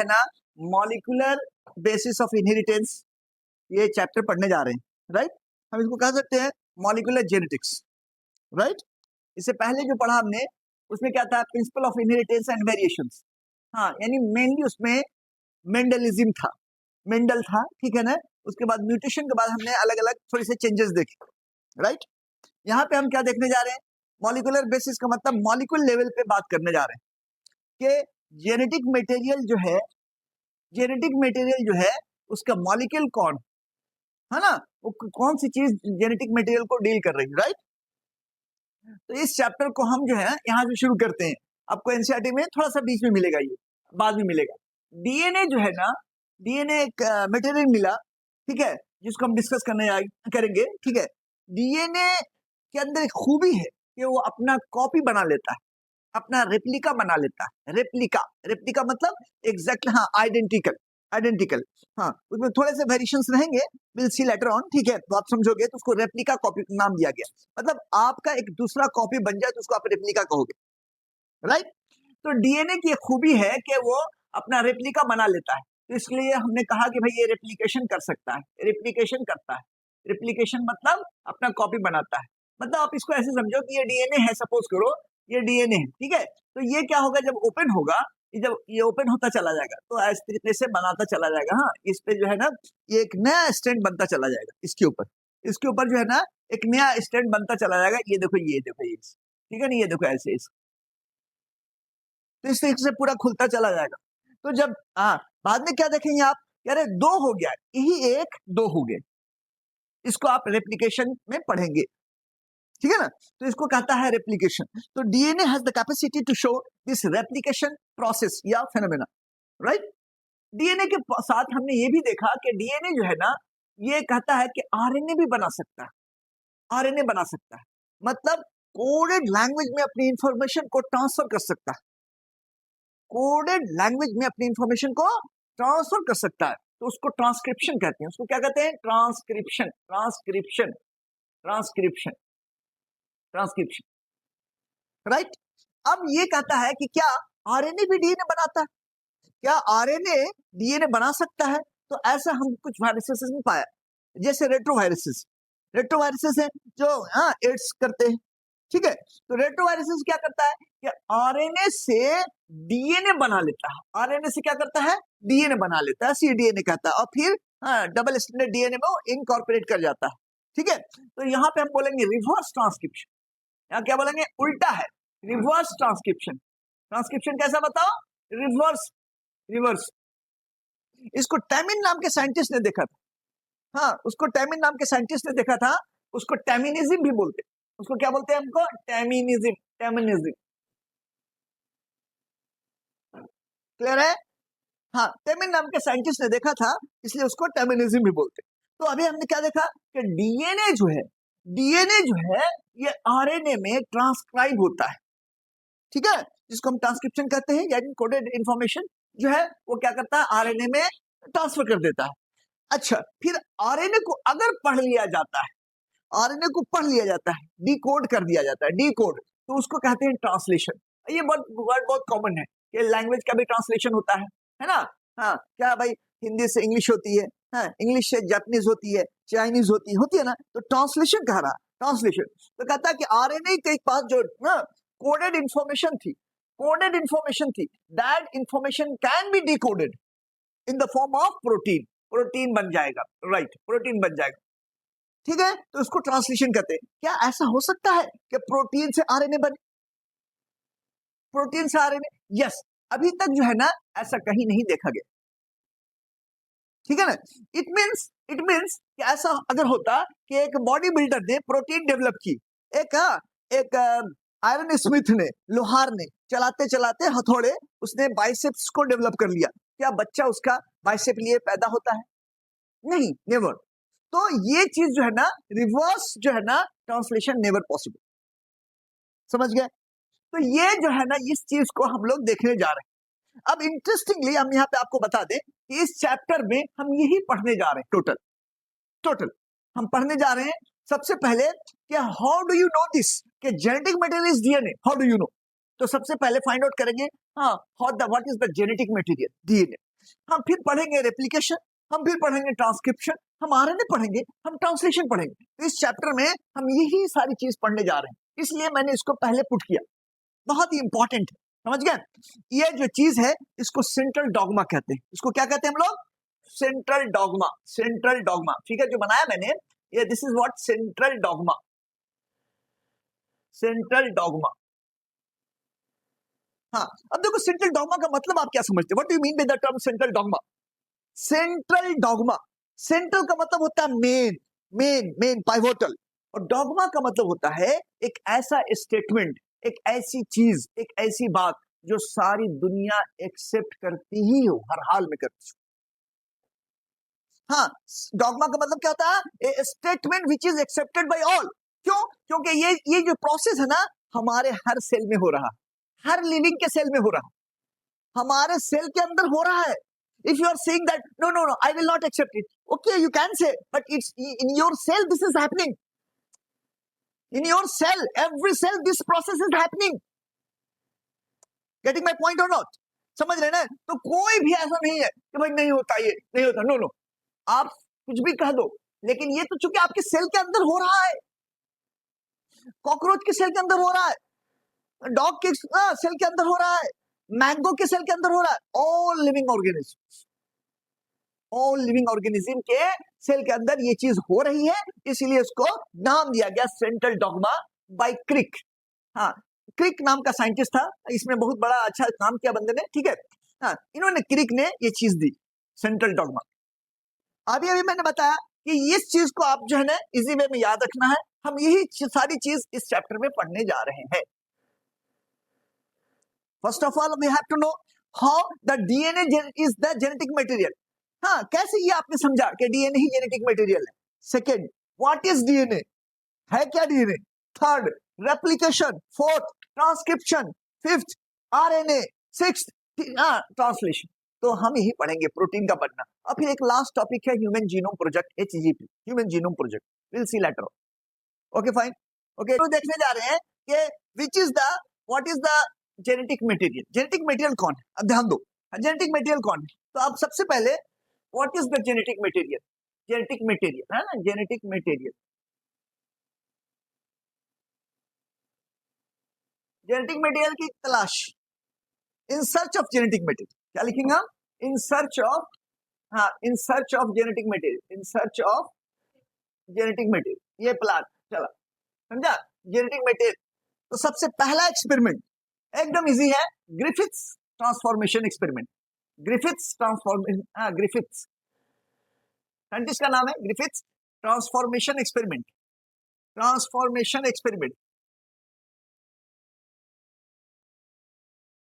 है ना molecular basis of inheritance, ये चैप्टर पढ़ने जा रहे हैं, राइट। हम इसको कह सकते हैं मॉलिक्यूलर जेनेटिक्स, राइट। इससे पहले जो पढ़ा हमने उसमें क्या था, principle of inheritance and variations. हाँ, यानी मेनली उसमें मेंडलिज्म था, मेंडल था, ठीक है ना। उसके बाद म्यूटेशन के बाद हमने अलग अलग थोड़े से चेंजेस देखे, राइट। यहाँ पे हम क्या देखने जा रहे हैं, मॉलिक्यूलर बेसिस का मतलब मॉलिक्यूल लेवल पे बात करने जा रहे हैं कि जेनेटिक मटेरियल जो है, जेनेटिक मटेरियल जो है उसका मॉलिक्यूल कौन है ना, वो कौन सी चीज जेनेटिक मटेरियल को डील कर रही है, राइट। तो इस चैप्टर को हम जो है यहाँ से शुरू करते हैं। आपको एनसीईआरटी में थोड़ा सा बीच में मिलेगा, ये बाद में मिलेगा। डीएनए जो है ना, डीएनए एक मटेरियल मिला, ठीक है, जिसको हम डिस्कस करने करेंगे, ठीक है। डीएनए के अंदर एक खूबी है कि वो अपना कॉपी बना लेता है, अपना रेप्लिका बना लेता है। रेप्लिका, रेप्लिका मतलब एग्जैक्टली, हाँ, आइडेंटिकल, आइडेंटिकल, हाँ, उसमें थोड़े से वेरिएशंस रहेंगे, विल सी लेटर ऑन, ठीक है। तो आप समझोगे तो उसको रेप्लिका कॉपी नाम दिया गया, मतलब आपका एक दूसरा कॉपी बन जाए तो उसको आप रेप्लिका कहोगे, राइट। तो डीएनए की एक खूबी है कि वो अपना रेप्लिका बना लेता है, तो इसलिए हमने कहा कि भाई ये रेप्लिकेशन कर सकता है, रेप्लिकेशन करता है। रेप्लिकेशन मतलब अपना कॉपी बनाता है, मतलब आप इसको ऐसे समझो कि ये डीएनए है, सपोज करो ये डीएनए है, ठीक है। तो ये क्या होगा, जब ओपन होगा, जब ये ओपन होता चला जाएगा तो इस तरीके से बनाता चला जाएगा, हाँ, इस पे जो है ना ये एक नया स्टैंड बनता चला जाएगा, इसके ऊपर, इसके ऊपर जो है ना एक नया स्टैंड बनता चला जाएगा। ये देखो, ये देखो, ये ठीक है ना, ये देखो ऐसे, तो इस तरीके से पूरा खुलता चला जाएगा। तो जब बाद में क्या देखेंगे आप, कह रहे दो हो गया, यही एक दो हो गए, इसको आप रेप्लिकेशन में पढ़ेंगे, ठीक है ना। तो इसको कहता है रेप्लिकेशन। तो DNA has the capacity to show this replication process या फेनोमेना, राइट। डीएनए के साथ हमने ये भी देखा कि डीएनए जो है ना, ये कहता है कि आरएनए भी बना सकता है, आरएनए बना सकता है, मतलब कोडेड लैंग्वेज में अपनी इंफॉर्मेशन को ट्रांसफर कर सकता है, कोडेड लैंग्वेज में अपनी इंफॉर्मेशन को ट्रांसफर कर सकता है। तो उसको ट्रांसक्रिप्शन कहते हैं, उसको क्या कहते हैं, transcription, transcription, transcription, transcription, right. अब ये कहता है कि क्या आरएनए भी डीएनए बनाता है, क्या आरएनए डीएनए बना सकता है। तो ऐसा हम कुछ वायरसेस में पाया, जैसे रेट्रोवायरसेस, रेट्रोवायरसेस हैं जो एड्स करते हैं, ठीक है। तो रेट्रोवायरसेस क्या करता है कि आरएनए से डीएनए बना लेता है, आरएनए से क्या करता है, डीएनए बना लेता है, सीडीएनए कहता है, और फिर डबल स्टैंडर्ड डीएनए में इनकॉर्पोरेट कर जाता है, ठीक है। तो यहाँ पे हम बोलेंगे रिवर्स ट्रांसक्रिप्शन, यहाँ क्या बोलेंगे, उल्टा है, रिवर्स ट्रांसक्रिप्शन। ट्रांसक्रिप्शन कैसा बताओ, रिवर्स, रिवर्स। इसको टैमिन नाम के साइंटिस्ट ने देखा था, हाँ, उसको टैमिन नाम के साइंटिस्ट ने देखा था, उसको टैमिनिज्म भी बोलते, उसको क्या बोलते हैं हमको, टैमिनिज्म, टैमिनिज्म, क्लियर है। हाँ, टैमिन नाम के साइंटिस्ट ने देखा था, इसलिए उसको टैमिनिज्म भी बोलते। तो अभी हमने क्या देखा कि डीएनए जो है, डीएनए जो है ये आरएनए में ट्रांसक्राइब होता है, ठीक है, जिसको हम ट्रांसक्रिप्शन कहते हैं, यानी कोडेड इंफॉर्मेशन जो है वो क्या करता है, आरएनए में ट्रांसफर कर देता है। अच्छा, फिर आरएनए को अगर पढ़ लिया जाता है, आरएनए को पढ़ लिया जाता है, डिकोड कर दिया जाता है, डिकोड, तो उसको कहते हैं ट्रांसलेशन। ये बहुत वर्ड बहुत कॉमन है कि लैंग्वेज का भी ट्रांसलेशन होता है ना। हाँ, क्या भाई, हिंदी से इंग्लिश होती है, हाँ, इंग्लिश से जापानीज होती है, चाइनीज होती है ना, तो ट्रांसलेशन कह रहा, ट्रांसलेशन। तो कहता है कि आरएनए के पास जो कोडेड इंफॉर्मेशन थी, कोडेड इंफॉर्मेशन थी, that information can be decoded in the form of protein, protein बन जाएगा, राइट, प्रोटीन बन जाएगा, ठीक है। तो इसको ट्रांसलेशन कहते हैं। क्या ऐसा हो सकता है कि प्रोटीन से आरएनए बने, प्रोटीन से आरएनए? यस, अभी तक जो है ना ऐसा कहीं नहीं देखा गया, ठीक है ना। इट मींस कि ऐसा अगर होता कि एक बॉडी बिल्डर ने प्रोटीन डेवलप की, एक आयरन स्मिथ ने, लोहार ने, चलाते चलाते हथौड़े उसने बाइसेप्स को डेवलप कर लिया, क्या बच्चा उसका बाइसेप लिए पैदा होता है? नहीं, नेवर। तो ये चीज जो है ना, रिवर्स जो है ना ट्रांसलेशन नेवर पॉसिबल, समझ गए। तो ये जो है ना, इस चीज को हम लोग देखने जा रहे हैं। अब इंटरेस्टिंगली हम यहाँ पे आपको बता दें कि इस चैप्टर में हम यही पढ़ने जा रहे हैं, टोटल हम पढ़ने जा रहे हैं सबसे पहले कि how do you know this, कि genetic material is DNA, how do you know. तो सबसे पहले फाइंड आउट करेंगे, what is the genetic material, DNA. हम फिर पढ़ेंगे रेप्लिकेशन, हम फिर पढ़ेंगे ट्रांसक्रिप्शन, हम आरएनए पढ़ेंगे, हम ट्रांसलेशन पढ़ेंगे। तो इस चैप्टर में हम यही सारी चीज पढ़ने जा रहे हैं, इसलिए मैंने इसको पहले पुट किया, बहुत ही इंपॉर्टेंट है, समझ गए। ये जो चीज है इसको सेंट्रल डॉगमा कहते हैं। इसको क्या कहते हैं हम लोग? सेंट्रल डॉगमा, सेंट्रल डॉगमा, ठीक है, जो बनाया मैंने ये, this is what central dogma, central dogma. हाँ, अब देखो सेंट्रल डॉगमा का मतलब आप क्या समझते हैं? What do you mean by the term central dogma? Central dogma, central का मतलब होता है मेन, मेन मेन पाइवोटल, और डॉगमा का मतलब होता है एक ऐसा स्टेटमेंट, एक ऐसी चीज, एक ऐसी बात जो सारी दुनिया एक्सेप्ट करती ही हो, हर हाल में करती हो। हाँ, डॉगमा का मतलब क्या होता है? ए statement which is accepted by all. क्यों? क्योंकि ये जो प्रोसेस है ना, हमारे हर सेल में हो रहा, हर लिविंग के सेल में हो रहा, हमारे सेल के अंदर हो रहा है। If you are saying that no, I will not accept it, okay, you can say, but it's in your cell this is happening. In your cell, every cell, this process is happening. Getting my point or not? समझ रहे ना? तो कोई भी ऐसा नहीं है कि भाई नहीं होता, ये नहीं होता, नो नो, आप कुछ भी कह दो, लेकिन ये तो चूंकि आपके सेल के अंदर हो रहा है, कॉकरोच के सेल के अंदर हो रहा है, डॉग के सेल के अंदर हो रहा है, मैंगो के सेल के अंदर हो रहा है, all living organism, all living organism के सेल के अंदर ये चीज हो रही है, इसलिए इसको नाम दिया गया सेंट्रल डॉगमा बाय क्रिक। हाँ, क्रिक नाम का साइंटिस्ट था, इसमें बहुत बड़ा अच्छा काम किया बंदे ने, ठीक है। हाँ, इन्होंने क्रिक ने ये चीज दी, सेंट्रल डॉगमा। अभी मैंने बताया कि इस चीज को आप जो है ना इजी वे में याद रखना है, हम यही सारी चीज इस चैप्टर में पढ़ने जा रहे हैं। First of all we have to know how the DNA is the genetic material. हाँ, कैसे ये आपने समझा कि डीएनए ही जेनेटिक मटेरियल है। सेकेंड, व्हाट इज डीएनए, है क्या DNA. Third, replication. Fourth, transcription. Fifth, RNA. Sixth, translation. तो हम यही पढ़ेंगे, प्रोटीन का बनना। और फिर एक लास्ट टॉपिक है human genome project, HGP, human genome project. Will see later. Okay fine. Okay, तो देखने जा रहे हैं कि which is the, what is the genetic material. Genetic material कौन है? अब ध्यान दो, जेनेटिक मटेरियल कौन है। तो आप सबसे पहले what is the genetic material, genetic material है ना, जेनेटिक मटेरियल, जेनेटिक मटेरियल की तलाश, in search of genetic material. क्या लिखेंगे हम? इन सर्च ऑफ, हाँ, in search of genetic material, in search of genetic material. ये प्लान चला, समझा, जेनेटिक मटेरियल। तो सबसे पहला एक्सपेरिमेंट एकदम इजी है, Griffiths transformation experiment. Griffiths transformation, Griffiths scientist का नाम है, Griffiths transformation experiment, transformation experiment,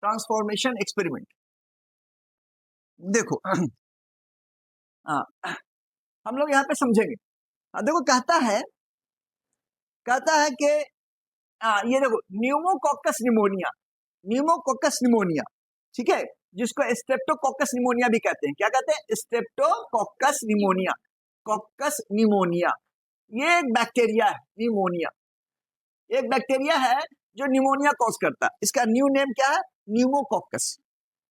transformation experiment. देखो हाँ, हम लोग यहाँ पे समझेंगे। देखो कहता है कि ये देखो, न्यूमोकॉकस निमोनिया, न्यूमोकॉकस निमोनिया, ठीक है, जिसको स्ट्रेप्टोकोकस निमोनिया भी कहते हैं। क्या कहते हैं? Streptococcus pneumonia, caucus pneumonia. ये एक बैक्टीरिया है, निमोनिया एक बैक्टीरिया है जो निमोनिया कॉज करता है। इसका न्यू नेम क्या है? न्यूमोकॉकस।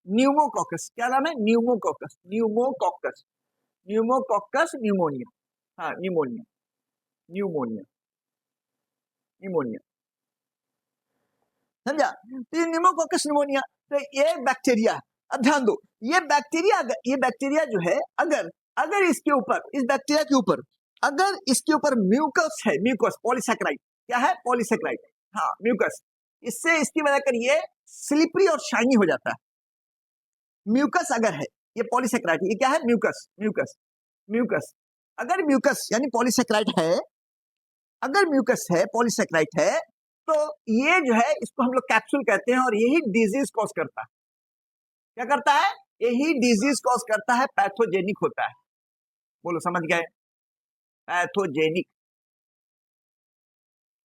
न्यूमोकॉकस, क्या नाम है? न्यूमोकॉकस, न्यूमोकॉकस, न्यूमोकॉकस निमोनिया। हाँ, निमोनिया, न्यूमोनिया, निमोनिया, समझा। तो ये न्यूमोकॉकस निमोनिया, तो ये बैक्टीरिया है। अब ध्यान दो, ये बैक्टीरिया जो है, अगर इसके ऊपर, इस बैक्टीरिया के ऊपर अगर इसके ऊपर म्यूकस है, म्यूकस पॉलीसैकेराइड, क्या है? पॉलीसैकेराइड, हाँ, म्यूकस, इससे इसकी वजह कर ये स्लिपरी और शाइनी हो जाता है। म्यूकस अगर है, ये पॉलीसैकेराइड, ये क्या है? Mucus, mucus, mucus. अगर म्यूकस यानी पॉलीसैकेराइड है, अगर म्यूकस है, पॉलीसैकेराइड है, तो ये जो है इसको हम लोग कैप्सूल कहते हैं, और यही डिजीज कॉज करता है। क्या करता है? यही डिजीज कॉज करता है, पैथोजेनिक होता है। बोलो, समझ गए? पैथोजेनिक।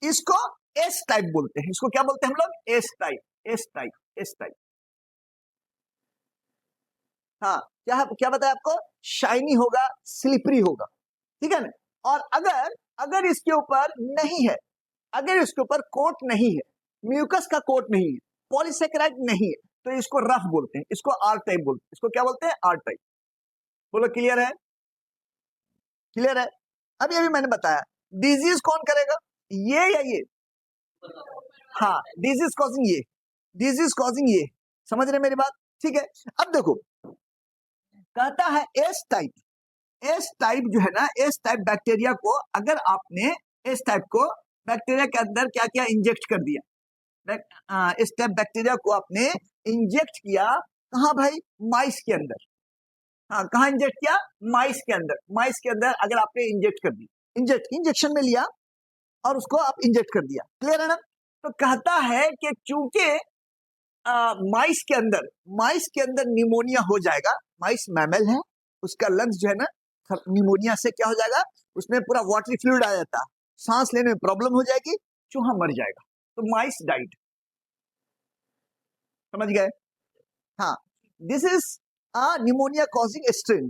इसको एस टाइप बोलते हैं। इसको क्या बोलते हैं हम लोग? S type, S type, S type. हाँ, क्या बताया आपको? शाइनी होगा, स्लिपरी होगा, ठीक है ना। और अगर इसके ऊपर नहीं है, अगर इसके ऊपर कोट नहीं है, म्यूकस का कोट नहीं है, पॉलीसैकेराइड नहीं है, तो इसको रफ बोलते हैं, इसको आर टाइप बोलते हैं। इसको क्या बोलते हैं? R type. बोलो क्लियर है? क्लियर है? अभी अभी मैंने बताया डिजीज कौन करेगा, ये या ये? हाँ, डिजीज कॉजिंग ये, डिजीज कॉजिंग ये। समझ रहे मेरी बात? ठीक है। अब देखो कहता है एस टाइप, एस टाइप जो है ना, एस टाइप बैक्टीरिया को अगर आपने एस टाइप को बैक्टीरिया के अंदर क्या क्या इंजेक्ट कर दिया, इस टाइप बैक्टीरिया को आपने इंजेक्ट किया कहाँ भाई? माइस के अंदर। हाँ, कहाँ इंजेक्ट किया? माइस के अंदर। माइस के अंदर अगर आपने इंजेक्ट कर दी, इंजेक्शन में लिया और उसको आप इंजेक्ट कर दिया, क्लियर है ना? तो कहता है कि चूंकि माइस के अंदर निमोनिया हो जाएगा, माइस मैमल है, उसका लंग्स जो है ना निमोनिया से क्या हो जाएगा, उसमें पूरा वाटरी फ्लूइड आ जाता है, सांस लेने में प्रॉब्लम हो जाएगी, चूहा मर जाएगा। तो माइस डाइड। समझ गए? हाँ, this is pneumonia causing strain,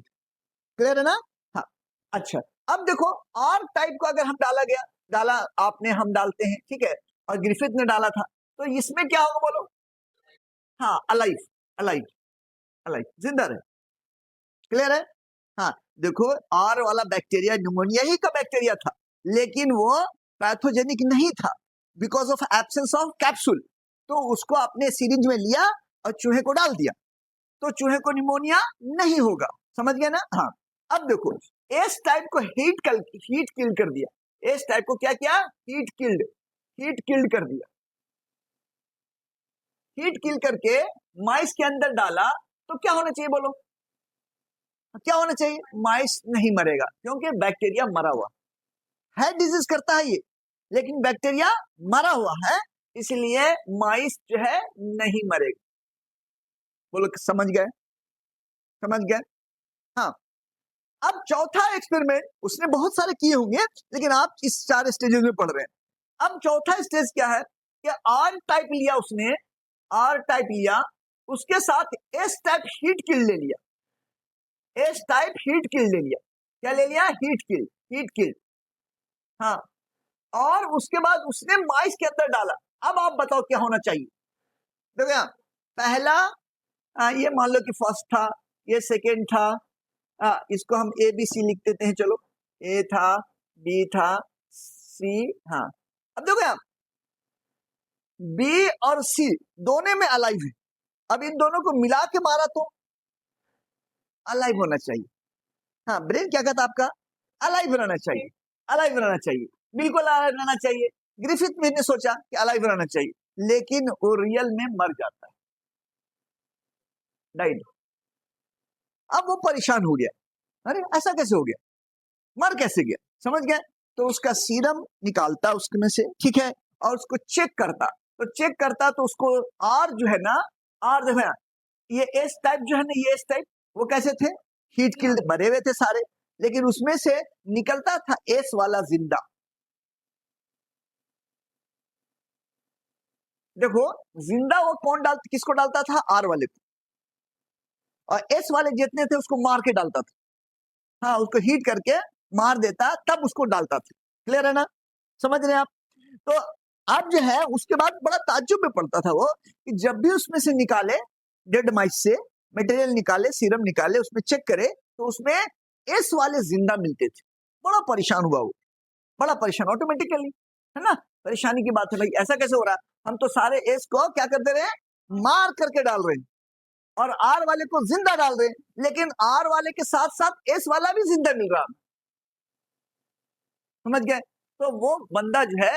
clear है ना? हाँ, अच्छा। अब देखो आर टाइप को अगर हम डाला आपने, हम डालते हैं, ठीक है, और ग्रिफिथ ने डाला था, तो इसमें क्या होगा बोलो? हाँ, अलाइव, अलाइव, अलाइव, जिंदा रहे, क्लियर है? हाँ, देखो आर वाला बैक्टीरिया निमोनिया ही का बैक्टीरिया था, लेकिन वो पैथोजेनिक नहीं था because of absence of capsule. तो उसको आपने सिरिंज में लिया और चूहे को डाल दिया, तो चूहे को निमोनिया नहीं होगा। समझ गए ना? हाँ। अब देखो एस टाइप को हीट किल कर दिया, एस टाइप को क्या किया? हीट किल्ड कर दिया, हीट किल करके माइस के अंदर डाला, तो क्या होना चाहिए बोलो? क्या होना चाहिए? माइस नहीं मरेगा, क्योंकि बैक्टीरिया मरा हुआ है, डिजीज करता है ये, लेकिन बैक्टीरिया मरा हुआ है, इसलिए माइस जो है नहीं मरेगा। बोलो समझ गए? समझ गए? हाँ। अब चौथा एक्सपेरिमेंट उसने बहुत सारे किए होंगे, लेकिन आप इस 4 स्टेजेस में पढ़ रहे हैं। अब चौथा स्टेज क्या है कि आर टाइप लिया उसने, आर टाइप लिया, उसके साथ एस टाइप हीट किल ले लिया, एस टाइप हीट किल ले लिया। क्या ले लिया? Heat kill. हाँ, और उसके बाद उसने माइस के अंदर डाला। अब आप बताओ क्या होना चाहिए? देखो यहाँ पहला ये मान लो कि फर्स्ट था, ये सेकेंड था, इसको हम ए बी सी लिख देते हैं, चलो ए था, बी था, सी। हाँ, अब देखो यहाँ बी और सी दोनों में अलाइव है, अब इन दोनों को मिला के मारा तो अलाइव होना चाहिए। हाँ, ब्रेन क्या कहता है आपका? अलाइव रहना चाहिए, अलाइव रहना चाहिए, बिल्कुल अलाइव रहना चाहिए। ग्रिफिथ ने सोचा कि अलाइव रहना चाहिए, लेकिन वो रियल में मर जाता है, डाइड। अब वो परेशान हो गया, अरे ऐसा कैसे हो गया, मर कैसे गया? समझ गए? तो उसका सीरम निकालता उसमें से, ठीक है, और उसको चेक करता, तो उसको आर जो है ना, आर जो है ये एस टाइप जो है ना, ये एस टाइप वो कैसे थे? हीट किल्ड मरे हुए थे सारे, लेकिन उसमें से निकलता था एस वाला जिंदा। देखो जिंदा वो कौन किसको डालता था? आर वाले को, और एस वाले जितने थे उसको मार के डालता था। हाँ, उसको हीट करके मार देता, तब उसको डालता था। क्लियर है ना? समझ रहे हैं आप? तो अब जो है उसके बाद बड़ा ताज्जुब में पड़ता था वो कि जब भी उसमें से निकाले, डेड माइस से मटेरियल निकाले, सीरम निकाले, उसमें चेक करे, तो उसमें एस वाले जिंदा मिलते थे। बड़ा परेशान हुआ वो, बड़ा परेशान ऑटोमेटिकली, है ना? परेशानी की बात है भाई, ऐसा कैसे हो रहा है? हम तो सारे एस को क्या कर दे रहे हैं? मार करके डाल रहे हैं, और आर वाले को जिंदा डाल रहे हैं, लेकिन आर वाले के साथ साथ एस वाला भी जिंदा मिल रहा। समझ गए? तो वो बंदा जो है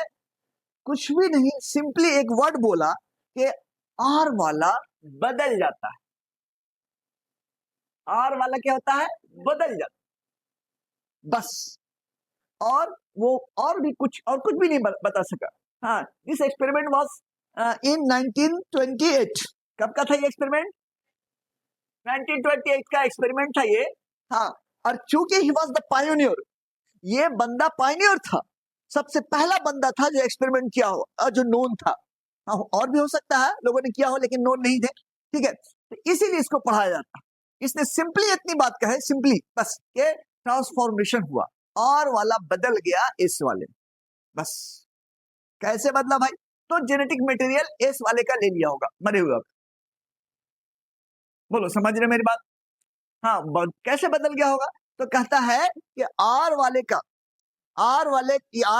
कुछ भी नहीं, सिंपली एक वर्ड बोला कि आर वाला बदल जाता है। आर वाला क्या होता है? बदल जाता, बस। और वो और कुछ भी नहीं बता सका। हाँ, दिस एक्सपेरिमेंट वाज इन 1928। कब का था ये एक्सपेरिमेंट? 1928 का एक्सपेरिमेंट था ये। हाँ, और चूंकि ही वाज द पायोनियर, ये बंदा पायोनियर था, सबसे पहला बंदा था जो एक्सपेरिमेंट किया हो, जो नोन था। हाँ, और भी हो सकता है लोगों ने किया हो, लेकिन नोन नहीं थे, ठीक है, तो इसीलिए इसको पढ़ाया जाता। इसने सिंपली इतनी बात कहे, सिंपली बस के ट्रांसफॉर्मेशन हुआ, आर वाला बदल गया एस वाले, बस। कैसे बदला भाई? तो जेनेटिक मटेरियल एस वाले का ले लिया होगा मरे हुए, बोलो, समझ रहे मेरी बात? हाँ, कैसे बदल गया होगा? तो कहता है कि आर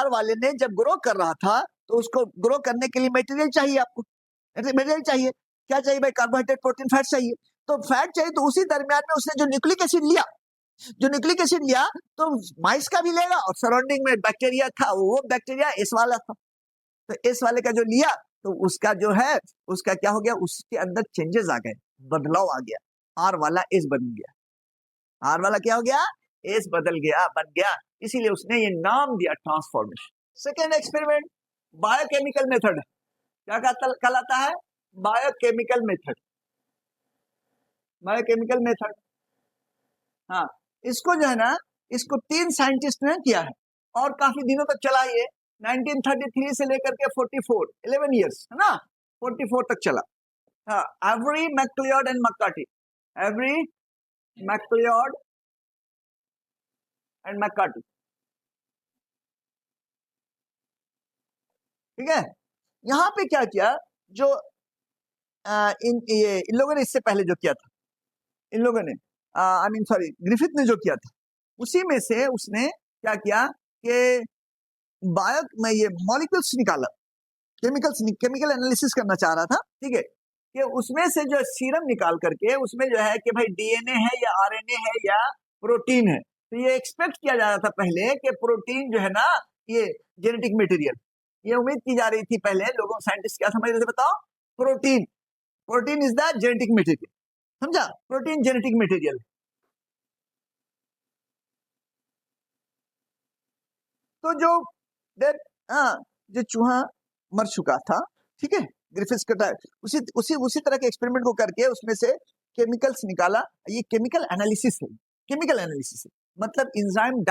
वाले ने जब ग्रो कर रहा था तो उसको ग्रो करने के लिए मटेरियल चाहिए, आपको मटेरियल चाहिए। क्या चाहिए भाई? कार्बोहाइड्रेट, प्रोटीन, फैट चाहिए। तो फैट चाहिए, तो उसी दरमियान में उसने जो न्यूक्लिक एसिड लिया तो माइस का भी लेगा और सराउंडिंग में बैक्टीरिया था, वो बैक्टीरिया एस वाला था, तो एस वाले का जो लिया तो उसका जो है उसका क्या हो गया, उसके अंदर चेंजेस आ गए, बदलाव आ गया, आर वाला एस बन गया। आर वाला क्या हो गया? एस बदल गया, बन गया, इसीलिए उसने ये नाम दिया transformation. Second experiment biochemical method, क्या कहलाता है? Biochemical method. बायोकेमिकल मेथड, हाँ, इसको जो है ना, इसको 3 साइंटिस्ट ने किया है और काफी दिनों तक चला ये, 1933 से लेकर के 44, 11 इयर्स, है ना, 44 तक चला। हाँ, Avery MacLeod and McCarty, Avery MacLeod and McCarty, ठीक है। यहाँ पे क्या किया, जो इन लोगों ने इससे पहले जो किया था, इन लोगों ने आई मीन सॉरी ग्रिफिथ ने जो किया था, उसी में से उसने क्या किया कि बायो में ये मॉलिक्यूल्स निकाला, केमिकल एनालिसिस करना चाह रहा था, ठीक है, कि उसमें से जो सीरम निकाल करके उसमें जो है कि भाई डीएनए है या आरएनए है या प्रोटीन है। तो ये एक्सपेक्ट किया जा रहा था पहले कि प्रोटीन जो है ना, ये जेनेटिक मटेरियल, ये उम्मीद की जा रही थी पहले, लोगों साइंटिस्ट क्या समझ रहे थे बताओ? Protein is the genetic material, समझा? Protein genetic material. तो जो चूहा मर चुका था, ठीक है, ग्रिफिथ्स का उसी उसी उसी तरह के एक्सपेरिमेंट को करके उसमें से केमिकल्स निकाला। ये केमिकल एनालिसिस है, केमिकल एनालिसिस है, मतलब इंजाइम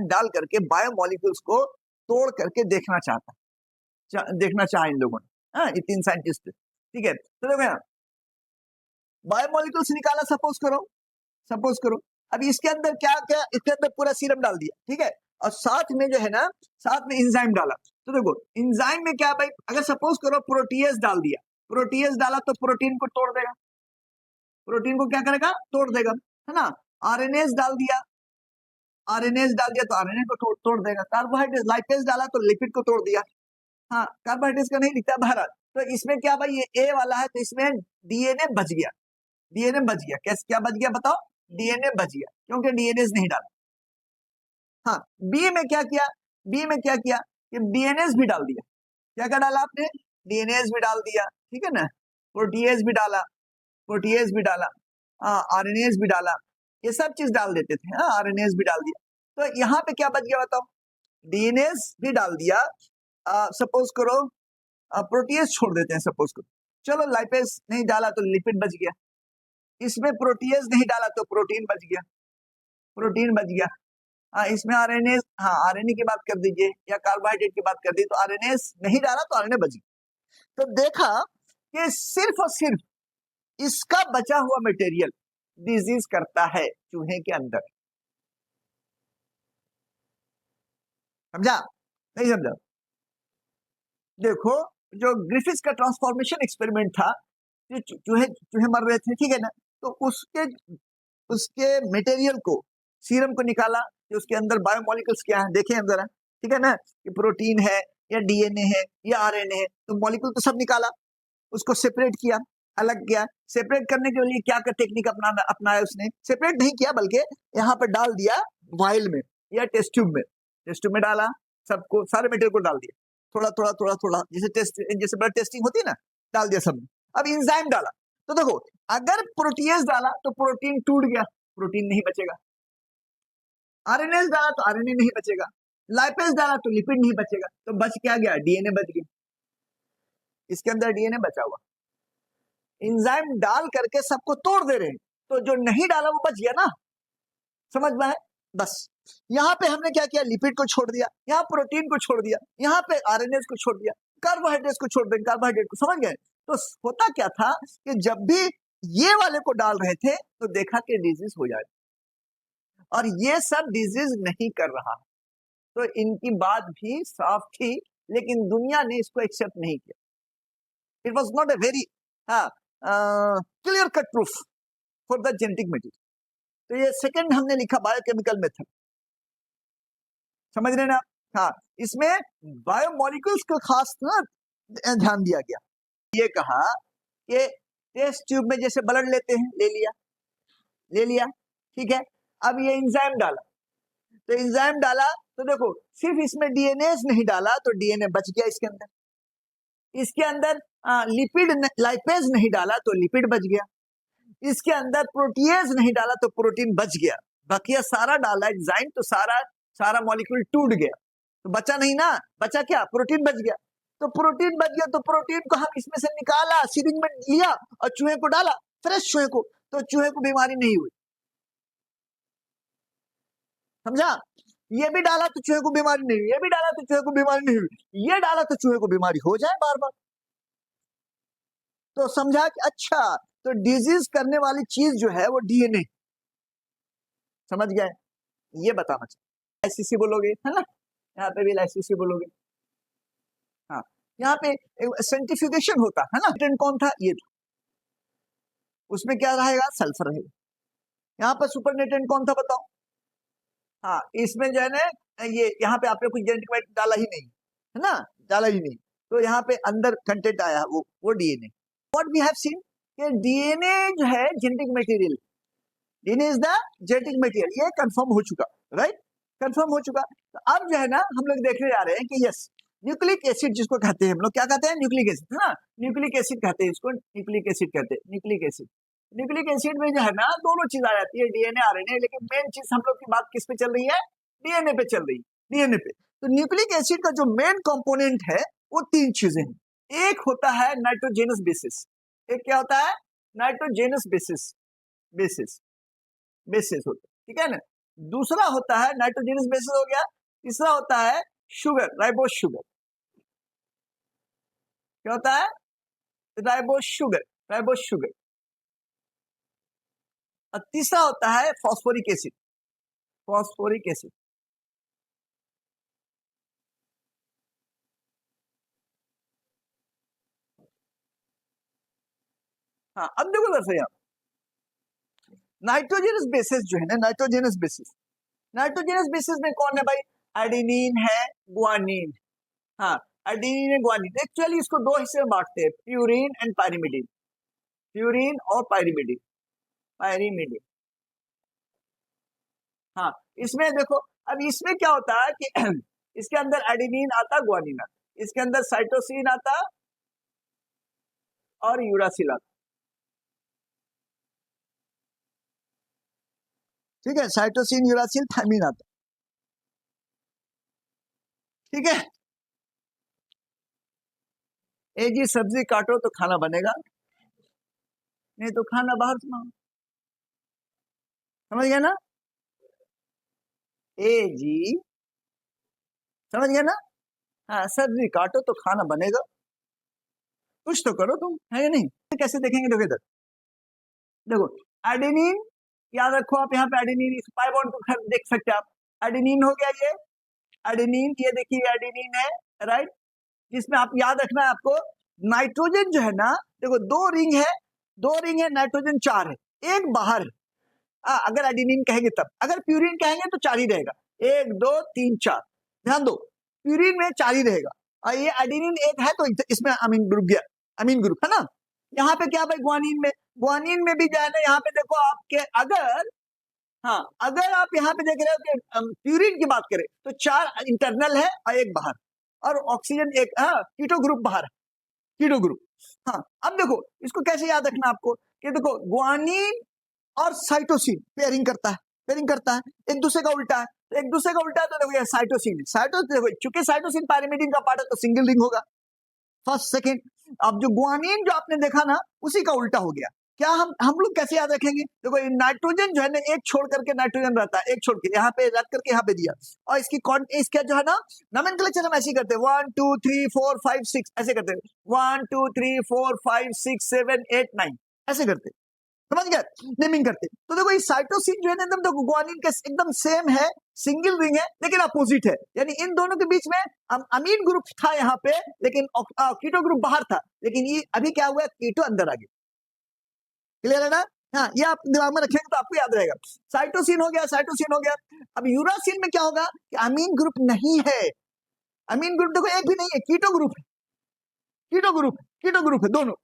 डाल करके बायोमोलिक्यूल्स को तोड़ करके देखना चाहा इन लोगों ने, हाँ, ये 3 साइंटिस्ट, ठीक है। तो देखो बायोमोलिक्यूल्स निकाला, सपोज करो अभी इसके अंदर क्या क्या, इसके अंदर पूरा सीरम डाल दिया, ठीक है, और साथ में जो है ना, साथ में इंजाइम डाला। तो देखो इंजाइम में क्या भाई, अगर सपोज करो प्रोटीएज डाल दिया, प्रोटीएज डाला तो प्रोटीन को तोड़ देगा, प्रोटीन को क्या करेगा? तोड़ देगा, है ना। आरएनएस डाल दिया तो आरएनए को तोड़ देगा। कार्बोहाइड्रेट लाइपेज डाला तो लिपिड को तोड़ दिया, हाँ, कार्बोहाइड्रेट का नहीं लिखता भारत। तो इसमें क्या भाई, ये ए वाला है तो इसमें डीएनए बच गया, कैसे क्या बच गया बताओ? डीएनए बच गया, क्योंकि डीएनए नहीं डाला। हाँ, बी में क्या किया, कि डीएनएस भी डाल दिया। क्या क्या डाला आपने? डीएनएस भी डाल दिया, ठीक है ना, प्रोटीएज भी डाला, आरएनएस भी डाला, ये सब चीज डाल देते थे, हाँ, आरएनएस भी डाल दिया। तो यहाँ पे क्या बच गया बताओ? डीएनएस भी डाल दिया, सपोज करो प्रोटीएज छोड़ देते हैं, सपोज करो, चलो लाइपेज नहीं डाला तो लिपिड बच गया, इसमें प्रोटीएज नहीं डाला तो प्रोटीन बच गया, हाँ, इसमें आरएनए, हाँ, आरएनए की बात कर दीजिए या कार्बोहाइड्रेट की बात कर दी तो आरएनए नहीं डाला तो आरएनए बच गया। तो देखा कि सिर्फ और सिर्फ इसका बचा हुआ मटेरियल डिजीज करता है चूहे के अंदर, समझा? नहीं समझा? देखो, जो ग्रिफिथ्स का ट्रांसफॉर्मेशन एक्सपेरिमेंट था, चूहे मर रहे थे, ठीक है ना, तो उसके मटेरियल को, सीरम को निकाला कि उसके अंदर बायोमोलिक्यूल्स क्या है, देखें जरा, ठीक है ना, कि प्रोटीन है या डीएनए है या आरएनए है, तो मॉलिक्यूल तो सब निकाला, उसको सेपरेट किया, अलग किया। सेपरेट करने के लिए क्या क्या टेक्निक अपनाया उसने? सेपरेट नहीं किया बल्कि यहाँ पर डाल दिया वाइल में या टेस्ट ट्यूब में डाला, सबको, सारे मटेरियल को डाल दिया, थोड़ा जैसे ब्लड टेस्टिंग होती है ना, डाल दिया सब। अब इंजाइम डाला, तो देखो अगर प्रोटीएज डाला तो प्रोटीन टूट गया, प्रोटीन नहीं बचेगा, आरएनएस डाला तो आरएनए नहीं बचेगा, लाइपेज डाला तो लिपिड नहीं बचेगा, तो बच क्या गया? डीएनए बच गया, इसके अंदर डीएनए बचा हुआ। इंजाइम डाल करके सबको तोड़ दे रहे हैं, तो जो नहीं डाला वो बच गया ना, समझ में है? बस यहाँ पे हमने क्या किया, लिपिड को छोड़ दिया, यहाँ प्रोटीन को छोड़ दिया, यहाँ पे आरएनएस को छोड़ दिया, कार्बोहाइड्रेट को छोड़ देंगे, कार्बोहाइड्रेट को, समझ गए? तो होता क्या था कि जब भी ये वाले को डाल रहे थे तो देखा कि डिजीज हो जाए, और ये सब डिजीज नहीं कर रहा, तो इनकी बात भी साफ थी, लेकिन दुनिया ने इसको एक्सेप्ट नहीं किया। It was not a very, हाँ, clear cut proof for the genetic material. तो ये सेकंड हमने लिखा बायोकेमिकल मेथड, समझ रहे ना? हाँ, इसमें बायोमोलिक्यूल्स को खास ना ध्यान दिया गया। ये कहा कि टेस्ट ट्यूब में जैसे ब्लड लेते हैं, ले लिया, ठीक है। अब ये एंजाइम डाला, तो एंजाइम डाला तो देखो सिर्फ इसमें डीएनए नहीं डाला तो डीएनए बच गया इसके अंदर लिपिड लाइपेज नहीं डाला तो लिपिड बच गया, इसके अंदर प्रोटीएज नहीं डाला तो प्रोटीन बच गया, बाकी सारा डाला एंजाइम तो सारा मॉलिक्यूल टूट गया, तो बचा नहीं ना, बचा क्या? प्रोटीन बच गया। तो प्रोटीन बच गया तो प्रोटीन को हम इसमें से निकाला, सिरिंज में लिया और चूहे को डाला, फ्रेश चूहे को, तो चूहे को बीमारी नहीं हुई, समझा? ये भी डाला तो चूहे को बीमारी नहीं हुई, ये भी डाला तो चूहे को बीमारी नहीं हुई, ये डाला तो चूहे को बीमारी हो जाए बार बार। तो समझा कि अच्छा, तो डिजीज करने वाली चीज जो है वो डीएनए, समझ गए? ये बताना चाहिए। लाइसिसी बोलोगे, है ना? यहाँ पे भी लाइसिसी बोलोगे। हाँ, यहाँ पे सेंट्रीफ्यूगेशन होता है ना। न्यूट्रिएंट कौन था? ये था, उसमें क्या रहेगा? सल्फर रहेगा। यहाँ पर सुपर न्यूट्रिएंट कौन था बताओ? हाँ, इसमें जो है ना, ये यहाँ पे आपने कुछ जेनेटिक मैटर डाला ही नहीं, है ना, डाला ही नहीं, तो यहाँ पे अंदर कंटेंट आया वो DNA. What we have seen कि डीएनए जो है genetic material, DNA is the genetic material, ये कंफर्म हो चुका, राइट? कंफर्म हो चुका। तो अब जो है ना हम लोग देखने जा रहे हैं कि यस, न्यूक्लिक एसिड जिसको कहते हैं हम लोग, क्या कहते हैं? न्यूक्लिक एसिड, है ना? न्यूक्लिक एसिड कहते हैं इसको, न्यूक्लिक एसिड कहते हैं, न्यूक्लिक एसिड। न्यूक्लिक एसिड में जो है ना दोनों चीज आ जाती है, डीएनए आरएनए, लेकिन मेन चीज हम लोग की बात किस पे चल रही है? डीएनए पे चल रही है, डीएनए पे। तो न्यूक्लिक एसिड का जो मेन कंपोनेंट है वो तीन चीजें हैं। एक होता है नाइट्रोजेनस बेसिस, एक क्या होता है? नाइट्रोजेनस बेसिस, बेसिस होता है, ठीक है ना? दूसरा होता है नाइट्रोजेनस बेसिस हो गया, तीसरा होता है शुगर, राइबोस शुगर। क्या होता है? Ribose sugar. और तीसरा होता है फॉस्फोरिक एसिड, हाँ, अब देखो दरअसल यहाँ नाइट्रोजेनस बेसिस जो है ना, नाइट्रोजेनस बेसिस में कौन है भाई? एडेनिन है, गुआनिन। हाँ, एडेनिन और गुआनिन। एक्चुअली इसको दो हिस्से में बांटते हैं, प्यूरिन एंड पाइरिमिडिन, प्यूरिन और पाइरिमिडिन। हाँ, इसमें देखो, अब इसमें क्या होता है कि इसके अंदर एडेनिन आता, गुआनिन आता, इसके अंदर साइटोसिन आता और यूरासिल आता, ठीक है? साइटोसिन, यूरासिल, थायमिन आता, ठीक है? ए जी सब्जी काटो तो खाना बनेगा, नहीं तो खाना बाहर से मांगो, समझ गया ना? ए जी, समझ गया ना? हाँ, सब्जी काटो तो खाना बनेगा, कुछ तो करो तुम, है या नहीं? कैसे देखेंगे? देखो इधर, देखो एडेनिन, याद रखो आप यहाँ पे एडेनिन, इस पाई बॉन्ड को देख सकते हैं आप, एडेनिन हो गया ये एडेनिन, ये देखिए एडेनिन है, राइट? जिसमें आप याद रखना है आपको, नाइट्रोजन जो है ना, देखो दो रिंग है, नाइट्रोजन चार है, एक बाहर है। अगर एडेनिन कहेंगे तब, अगर प्यूरिन कहेंगे तो चार ही रहेगा, 1 2 3 4, ध्यान दो, प्यूरिन में चार ही रहेगा, और ये एडेनिन एक है तो इसमें अमीन ग्रुप गया, अमीन ग्रुप, है ना? यहाँ पे क्या भाई? गुआनिन में भी जो है ना, यहाँ पे देखो आपके, अगर आप यहाँ पे देख रहे हो कि प्यूरिन की बात करें तो 4 इंटरनल है और एक बाहर, और ऑक्सीजन एक, कीटो ग्रुप बाहर है, कीटो ग्रुप। हाँ, अब देखो इसको कैसे याद रखना आपको कि देखो गुआनिन और साइटोसिन पेयरिंग करता है, एक दूसरे का उल्टा है, तो एक दूसरे का उल्टा है, तो देखो ये साइटोसिन देखो, चूंकि साइटोसिन पाइरिमिडिन का पार्ट है तो सिंगल रिंग होगा, फर्स्ट सेकेंड। अब जो गुआनिन जो आपने देखा ना, उसी का उल्टा हो गया। क्या हम लोग कैसे याद रखेंगे? देखो नाइट्रोजन जो है ना, एक छोड़ करके नाइट्रोजन रहता है, एक छोड़ के यहाँ पे रख करके यहाँ पे दिया, और इसका जो है ना नोमेनक्लेचर हम ऐसे ही करते हैं, 1 2 3 4 5 6 ऐसे करते हैं, 1 2 3 4 5 6 7 8 9 ऐसे करते, समझ गए? नेमिंग करते। तो देखो ये साइटोसिन जो है ना, एकदम देखो गुआनिन के एकदम सेम है, सिंगल रिंग है, लेकिन अपोजिट है, यानी इन दोनों के बीच में अमीन ग्रुप था यहाँ पे, लेकिन कीटो ग्रुप बाहर था, लेकिन ये अभी क्या हुआ? कीटो अंदर आ गया, क्लियर है ना? हाँ, ये आप दिमाग में रखेंगे तो आपको याद रहेगा। साइटोसिन हो गया, साइटोसिन हो गया। अब यूरासिल में क्या होगा कि अमीन ग्रुप नहीं है। अमीन ग्रुप देखो एक भी नहीं है, कीटो ग्रुप है, कीटो ग्रुप है दोनों।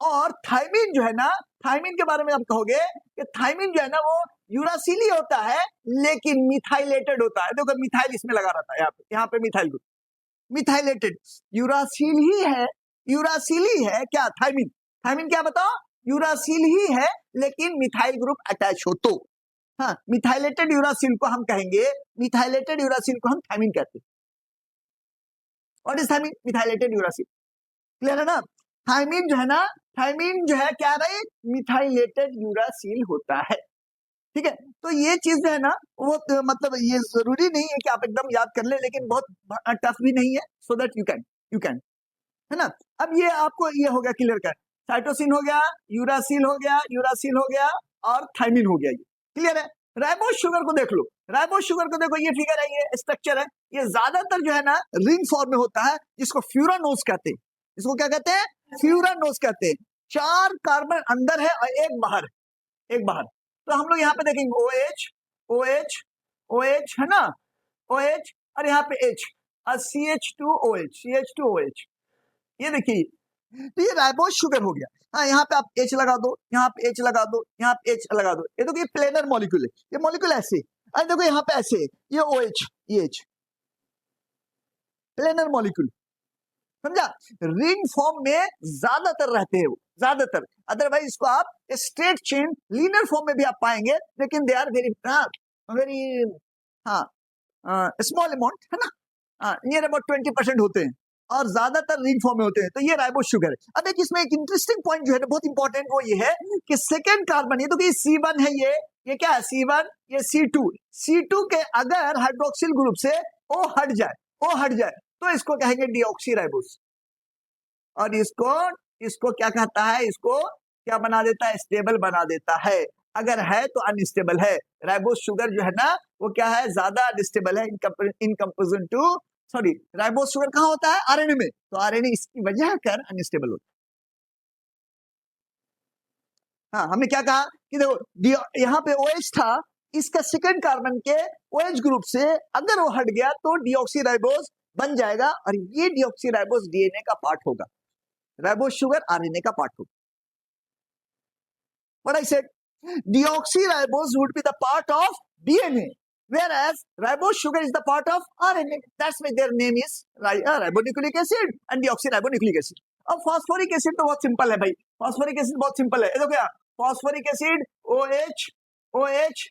और थायमिन जो है ना, थायमिन के बारे में आप कहोगे कि थायमिन जो है ना वो यूरासिल ही होता है लेकिन मिथाइलेटेड होता है। देखो मिथाइल इसमें लगा रहता है, यहाँ पे मिथाइल ग्रुप, मिथाइलेटेड। यूरासिल ही है, यूरासिल ही है क्या थायमिन? थायमिन क्या बताओ? यूरासिल ही है लेकिन मिथाइल ग्रुप अटैच हो तो। हाँ, मिथाइलेटेड यूरासिल को हम कहेंगे, मिथाइलेटेड यूरासिल को हम थायमिन कहते हैं। What is thymine? Methylated uracil. Clear है ना? थायमिन जो है ना, थायमिन जो है क्या भाई? मिथाइलेटेड यूरासिल होता है। ठीक है, तो ये चीज जो है ना वो मतलब ये जरूरी नहीं है कि आप एकदम याद कर ले, लेकिन बहुत टफ भी नहीं है, सो दैट यू कैन, है ना? अब ये आपको ये हो गया क्लियर कर, साइटोसिन हो गया, यूरासिल हो गया, यूरासिल हो गया और थायमिन हो गया। ये क्लियर है? राइबोस शुगर को देख लो, राइबोस शुगर को देखो, ये फिगर है, ये स्ट्रक्चर है। ये ज्यादातर जो है ना रिंग फॉर्म में होता है, जिसको फ्यूरानोस कहते हैं। इसको क्या कहते हैं? फ्यूरानोस कहते हैं। 4 कार्बन अंदर है और एक बाहर, एक बाहर। तो हम लोग यहाँ पे देखेंगे OH, OH, OH है ना, OH, और यहाँ पे H और CH2OH, CH2OH। ये देखिए, तो ये राइबोस शुगर हो गया। हाँ, यहाँ पे आप H लगा दो, यहाँ पे H लगा दो, यहाँ पे H लगा दो। ये देखो ये प्लेनर मॉलिक्यूल है, ये मॉलिक्यूल ऐसे। अरे देखो यहाँ पे ऐसे, ये OH, ये H, प्लेनर मॉलिक्यूल, समझा? रिंग फॉर्म में ज्यादातर रहते हैं वो, ज्यादातर। अदरवाइज इसको आप स्ट्रेट चेन लीनियर फॉर्म में भी आप पाएंगे, लेकिन दे आर वेरी वेरी हाँ स्मॉल अमाउंट, है ना, नियर अबाउट 20% होते हैं और ज्यादातर रिंग फॉर्म में होते हैं। तो ये राइबोस शुगर है। अब एक इसमें एक इंटरेस्टिंग पॉइंट जो है बहुत इंपॉर्टेंट, वो ये है कि सेकेंड कार्बन, ये तो कि C1 है, ये क्या है? C1, ये C2, C2 के अगर हाइड्रोक्सिल ग्रुप से O हट जाए, O हट जाए, तो इसको कहेंगे डीऑक्सीराइबोस। और इसको क्या कहता है? इसको क्या बना देता है? स्टेबल बना देता है। अगर है तो अनस्टेबल है। राइबोस शुगर जो है ना वो क्या है? ज्यादा अनस्टेबल है in comparison to, sorry, ribose sugar कहाँ होता है? आरएनए में। तो आरएनए इसकी वजह कर अनस्टेबल होता है। हाँ, हमने क्या कहा कि देखो यहाँ पे OH था, इसका सेकंड कार्बन के OH ग्रुप से अगर वो हट गया तो डीऑक्सीराइबोस बन जाएगा, और ये डीऑक्सीराइबोस डीएनए का पार्ट होगा, राइबोस शुगर आरएनए का पार्ट होगा। What I said, deoxyribose would be the part of DNA, whereas ribose sugar is the part of RNA. That's why their name is ribonucleic acid and deoxyribonucleic acid. अब phosphoric acid तो बहुत simple है भाई, phosphoric acid बहुत simple है। देखो क्या, phosphoric acid OH, OH,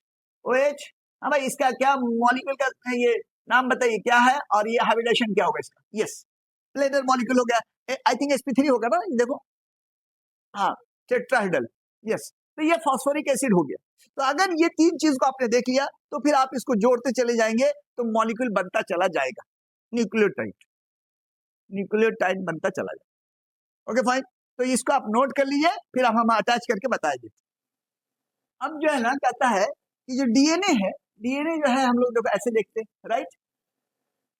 OH। हाँ भाई, इसका क्या मॉलिक्यूल का ये नाम बताइए क्या है, और ये हाइब्रिडेशन क्या होगा इसका? यस, प्लेनर मॉलिक्यूल हो गया। आई थिंक sp3 होगा ना, देखो, हाँ, टेट्राहेड्रल, यस। तो ये फॉस्फोरिक एसिड हो गया। तो अगर ये 3 चीज को आपने देख लिया तो फिर आप इसको जोड़ते चले जाएंगे तो मॉलिक्यूल बनता चला जाएगा, न्यूक्लियोटाइड, न्यूक्लियोटाइड बनता चला जाएगा। ओके फाइन, तो इसको आप नोट कर लीजिए, फिर हम अटैच करके बताएंगे। अब जो है ना कहता है कि जो डीएनए है, डीएनए जो है हम लोग देखो ऐसे देखते हैं, राइट,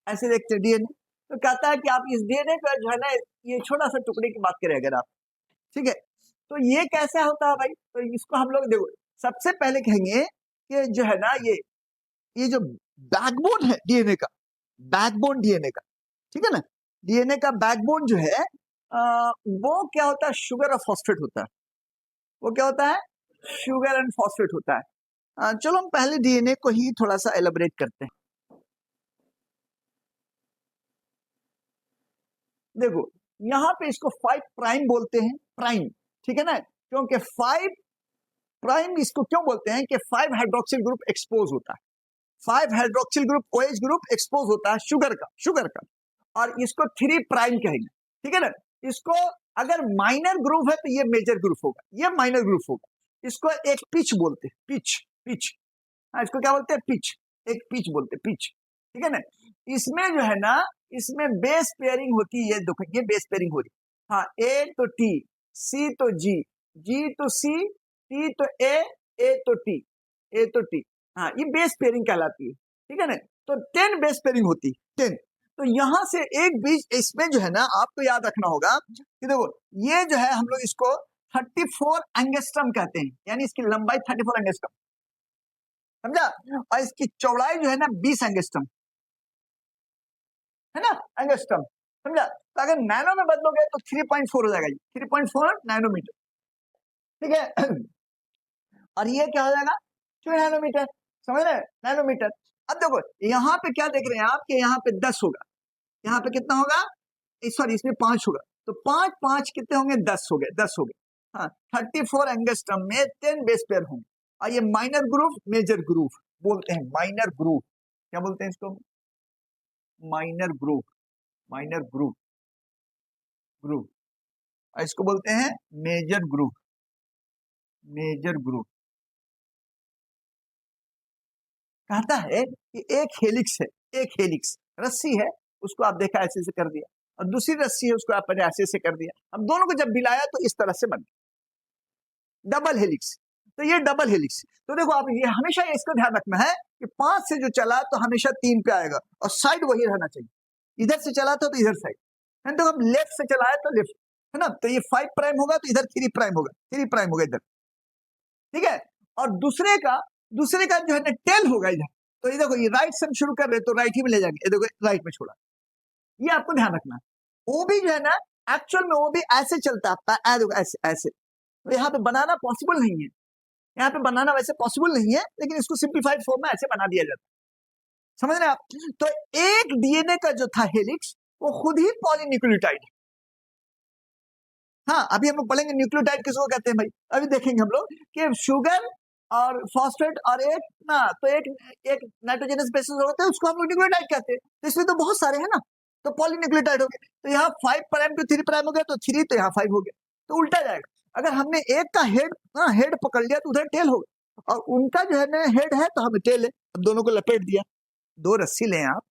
ऐसे देखते हैं डीएनए। तो कहता है कि आप इस डीएनए का जो है ना, ये छोटा सा टुकड़े की बात करें अगर आप, ठीक है, तो ये कैसा होता है भाई? तो इसको हम लोग देखो सबसे पहले कहेंगे कि जो है ना ये जो बैकबोन है डीएनए का, बैकबोन डीएनए का, ठीक है ना, डीएनए का बैकबोन जो है वो क्या होता है? शुगर और फॉस्फेट होता है। वो क्या होता है? शुगर एंड फॉस्फेट होता है। चलो हम पहले डीएनए को ही थोड़ा सा एलाबोरेट करते हैं। देखो यहाँ पे इसको 5 प्राइम बोलते हैं, प्राइम, ठीक है ना, क्योंकि 5 प्राइम इसको क्यों बोलते हैं कि 5 हाइड्रोक्सिल ग्रुप एक्सपोज होता है, 5 hydroxyl group OH group expose होता है शुगर का, और इसको 3 प्राइम कहेंगे, ठीक है ना। इसको अगर माइनर ग्रुप है तो ये मेजर ग्रुप होगा, ये माइनर ग्रुप होगा। इसको एक पिच बोलते हैं, पिच, हाँ, इसको क्या बोलते हैं? पिच, एक पिच बोलते हैं, पिच, ठीक है ना। इसमें जो है ना, इसमें बेस पेयरिंग होती है, देखो ये बेस पेयरिंग हो रही है। हाँ, A तो T, C तो G, G तो C, T तो A तो T, A तो T। हाँ, ये बेस पेयरिंग कहलाती है, ठीक है ना। तो 10 बेस पेयरिंग होती है, 10। तो यहां से एक बीच इसमें जो है ना आपको याद रखना होगा कि देखो ये जो है हम लोग इसको 34 एंगस्ट्रम कहते हैं, यानी इसकी लंबाई 34 एंगस्ट्रम, समझा, और इसकी चौड़ाई जो है ना 20 एंगस्ट्रम है ना, एंगस्ट्रम, समझा। तो अगर नैनो में बदलोगे तो 3.4 हो जाएगा, 3.4 नैनोमीटर, ठीक है। और ये क्या हो जाएगा, 2 नैनोमीटर, समझ रहे, नैनोमीटर। अब देखो यहाँ पे क्या देख रहे हैं आप, कि यहाँ पे 10 होगा, यहाँ पे कितना होगा, सॉरी इसमें 5 होगा, तो 5 5 कितने होंगे, 10 हो गए, 10 हो गए। हाँ, 34 एंगस्ट्रम में 10 बेस पेयर होंगे। और ये माइनर ग्रूव मेजर ग्रूव बोलते हैं, माइनर ग्रूव, क्या बोलते हैं इसको, minor groove, minor groove, groove, और इसको बोलते हैं मेजर ग्रूव, मेजर ग्रूव। कहता है कि एक हेलिक्स है, एक हेलिक्स रस्सी है, उसको आप देखा ऐसे से कर दिया, और दूसरी रस्सी है उसको आपने ऐसे से कर दिया, अब दोनों को जब मिलाया तो इस तरह से बन गया डबल हेलिक्स। तो ये डबल हेलिक्स, तो देखो आप ये हमेशा इसको ध्यान रखना है कि 5 से जो चला तो हमेशा 3 पे आएगा, और साइड वही रहना चाहिए, इधर से चला तो इधर साइड है, तो हम लेफ्ट से चलाए तो लेफ्ट है ना, तो ये 5 प्राइम होगा तो इधर 3 प्राइम होगा, 3 प्राइम होगा इधर, ठीक है। और दूसरे का जो है ना टेल होगा इधर, तो ये देखो ये राइट से हम शुरू कर रहे तो राइट ही में ले जाएंगे, ये देखो राइट में छोड़ा, ये आपको ध्यान रखना है। वो भी जो है ना एक्चुअल में वो भी ऐसे चलता है, ऐसे ऐसे, तो यहाँ पे बनाना पॉसिबल नहीं है, यहाँ पे बनाना वैसे पॉसिबल नहीं है, लेकिन इसको सिंप्लीफाइड फॉर्म में ऐसे बना दिया जाता है, समझ रहे आप। तो एक डीएनए का जो था हेलिक्स वो खुद ही पॉलीन्यूक्लियोटाइड, हाँ अभी हम लोग पढ़ेंगे न्यूक्लियोटाइड किसको कहते हैं भाई, अभी देखेंगे हम लोग कि शुगर और फॉस्फेट और एक ना, तो एक नाइट्रोजनस बेसिस होते हैं, उसको हम लोग न्यूक्लियोटाइड कहते हैं, तो इसमें तो बहुत सारे हैं ना, तो पॉलीन्यूक्लियोटाइड हो गए, तो यहाँ 5 प्राइम टू 3 प्राइम हो गया, तो 3 तो यहाँ 5 हो गया, तो उल्टा जाएगा। अगर हमने एक का हेड पकड़ लिया तो उधर टेल होगा, और उनका जो है ना हेड है तो हमें टेल है, अब दोनों को लपेट दिया, 2 रस्सी लें आप,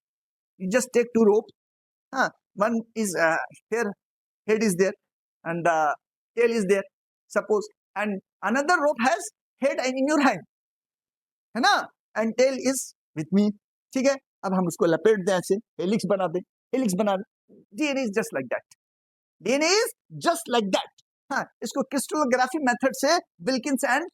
यू जस्ट टेक 2 रोप, हाँ, one is here, head is there and the tail is there suppose, and another rope has head and in your hand, है ना, and tail is with me, ठीक है। अब हम उसको लपेट दें ऐसे, हेलिक्स बना दें, हेलिक्स बना दें, DNA is just like that, DNA is just like that। हाँ, इसको क्रिस्टलोग्राफी मेथड से Wilkins and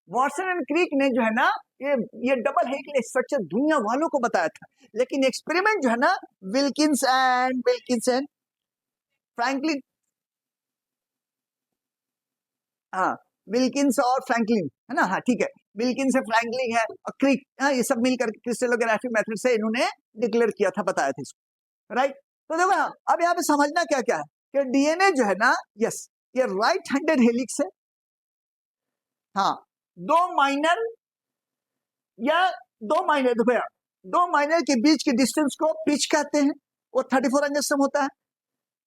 Watson and creek ने जो है ना ये डबल हेलिकल स्ट्रक्चर दुनिया वालों को बताया था, लेकिन एक्सपेरिमेंट जो है ना विल्किंस एंड फ्रैंकलिन, हाँ विल्किंस और फ्रैंकलिन है ना, हाँ ठीक है, विल्किंस है, फ्रैंकलिन है और क्रीक, हाँ ये सब मिलकर क्रिस्टलोग्राफी मेथड से इन्होंने डिक्लेयर किया था, बताया था इसको, राइट। तो देखो ना अब यहाँ पे समझना क्या क्या है कि डीएनए जो है ना, यस ये राइट हैंडेड हेलिक्स है, हाँ 2 माइनर या 2 माइनर, देखो यार 2 माइनर के बीच के डिस्टेंस को पिच कहते हैं, वो 34 एंगस्ट्रम होता है,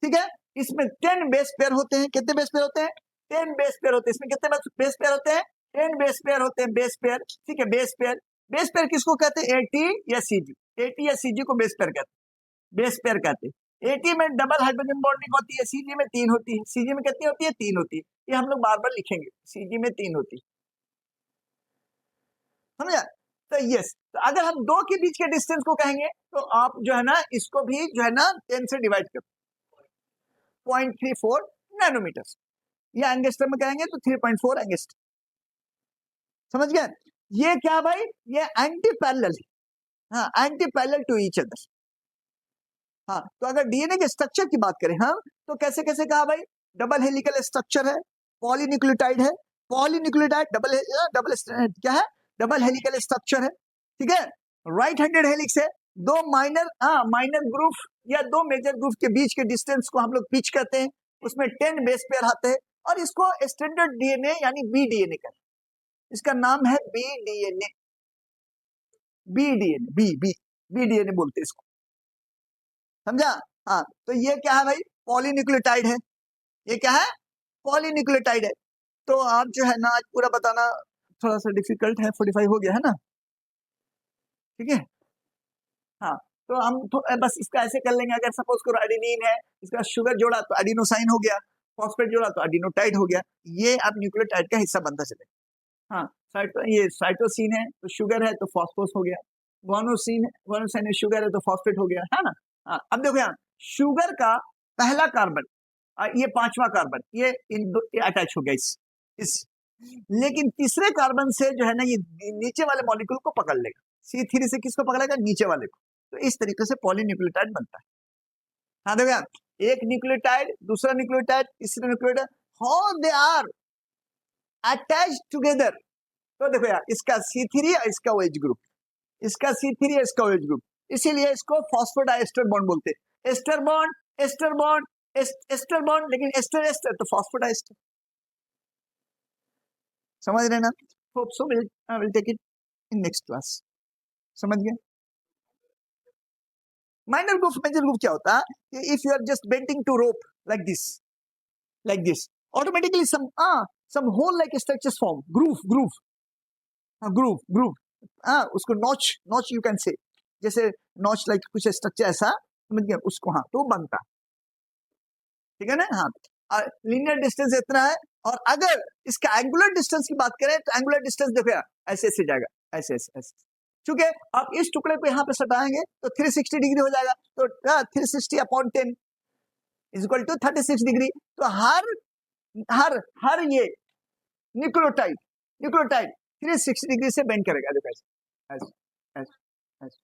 ठीक है। इसमें 10 बेस पेयर होते हैं, कितने बेस पेयर होते हैं, 10 बेस पेयर होते हैं, इसमें कितने बेस पेयर होते हैं, 10 बेस पेयर होते हैं, बेस पेयर, ठीक है। बेस पेयर किसको कहते हैं, एटी या सीजी, एटी या सीजी को बेस पेयर कहते हैं, बेस पेयर कहते हैं। एटी में डबल हाइड्रोजन बॉन्डिंग होती है, सीजी में 3 होती है, सीजी में कितनी होती है, 3 होती है, ये हम लोग बार बार लिखेंगे, सीजी में 3 होती है, समझा। तो यस, तो अगर हम 2 के बीच के डिस्टेंस को कहेंगे तो आप जो है ना इसको भी जो है ना 10 से डिवाइड करो, 0.34 नैनोमीटर, या एंगस्ट्रम में कहेंगे तो 3.4 एंगस्ट्रम, समझ गए। ये क्या भाई, ये एंटी पैरेलल है, हाँ anti parallel to each other, हाँ। तो अगर डीएनए के स्ट्रक्चर की बात करें हम, तो कैसे कैसे कहा भाई, डबल हेलिकल स्ट्रक्चर है, पॉलीन्यूक्लियोटाइड है, पॉलीन्यूक्लियोटाइड डबल क्या है, डबल हेलिकल स्ट्रक्चर है, ठीक है। राइट हैंडेड हेलिक्स है, 2 माइनर ग्रुप या 2 मेजर ग्रुप के बीच के डिस्टेंस को हम लोग पिच कहते हैं, उसमें 10 बेस पेयर आते हैं, और इसको स्टैंडर्ड डीएनए यानी बी डीएनए कहते हैं, इसका नाम है बी डीएनए, बी डीएनए बोलते हैं इसको, समझा। हाँ, तो ये क्या है भाई, पॉलीन्यूक्लियोटाइड है, ये क्या है, पॉलीन्यूक्लियोटाइड है। तो आप जो है ना आज पूरा बताना थोड़ा सा डिफिकल्ट है, 45 हो गया है ना, ठीक है। हाँ, तो हम बस इसका ऐसे कर लेंगे, अगर सपोज करो एडेनिन है, इसका शुगर जोड़ा तो एडिनोसाइन हो गया, फॉस्फेट जोड़ा तो एडिनोटाइड हो गया, ये अब न्यूक्लियोटाइड का हिस्सा बनता चलेगा। हाँ, ये साइटोसिन है तो शुगर है तो फॉस्फोस हो गया, गुआनोसिन है, गुआनोसाइन शुगर है तो फॉस्फेट हो गया, है ना। हाँ, अब देखो यहाँ शुगर का पहला कार्बन, ये 5वां कार्बन, ये अटैच हो गया इस लेकिन तीसरे कार्बन से जो है ना ये नीचे वाले मॉलिक्यूल को पकड़ लेगा। C3 से किसको पकड़ेगा? नीचे वाले को। तो इस तरीके से पॉलीन्यूक्लियोटाइड बनता है। हाँ देखो यार, एक न्यूक्लियोटाइड, दूसरा न्यूक्लियोटाइड, तीसरा nucleotide, how they are attached together. तो देखो यार, इसका C3 और इसका OH ग्रुप, इसका C3 इसका OH ग्रुप, इसीलिए इसको फॉस्फोडाइस्टर बॉन्ड बोलते हैं। Ester bond, ester bond, ester bond, लेकिन एस्टर एस्टर तो फॉस्फोडाइस्टर। समझ रहे ना? Hope so, will take it in next class. समझ गए? माइनर ग्रुप, मेजर ग्रुप क्या होता है? If you are just bending to rope like this, automatically some hole like structures form, groove, उसको notch you can say, जैसे notch like कुछ structure ऐसा, समझ गए उसको? हाँ, तो बनता, ठीक है ना? हाँ, लीनियर डिस्टेंस इतना है। और अगर इसका एंगुलर डिस्टेंस की बात करें तो एंगुलर डिस्टेंस देखो यार, ऐसे ऐसे जाएगा, ऐसे ऐसे ऐसे। चूंकि आप इस टुकड़े को यहाँ पे सटाएंगे तो 360 डिग्री हो जाएगा, तो 360/10 इज इक्वल टू 36 डिग्री। तो हर ये न्यूक्लियोटाइड 360 डिग्री से बेंड करेगा। देखो ऐसे ऐसे,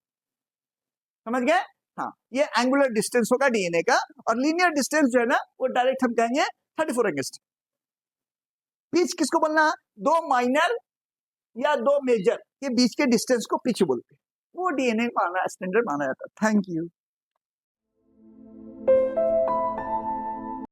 समझ गए? हाँ, ये एंगुलर डिस्टेंस होगा डीएनए का। और लीनियर डिस्टेंस जो है ना, वो डायरेक्ट हम कहेंगे 34 एंगस्ट्रम। पिच किसको बोलना? 2 माइनर या 2 मेजर के बीच के डिस्टेंस को पिच बोलते हैं। वो डीएनए माना, स्टैंडर्ड माना जाता है। Thank you.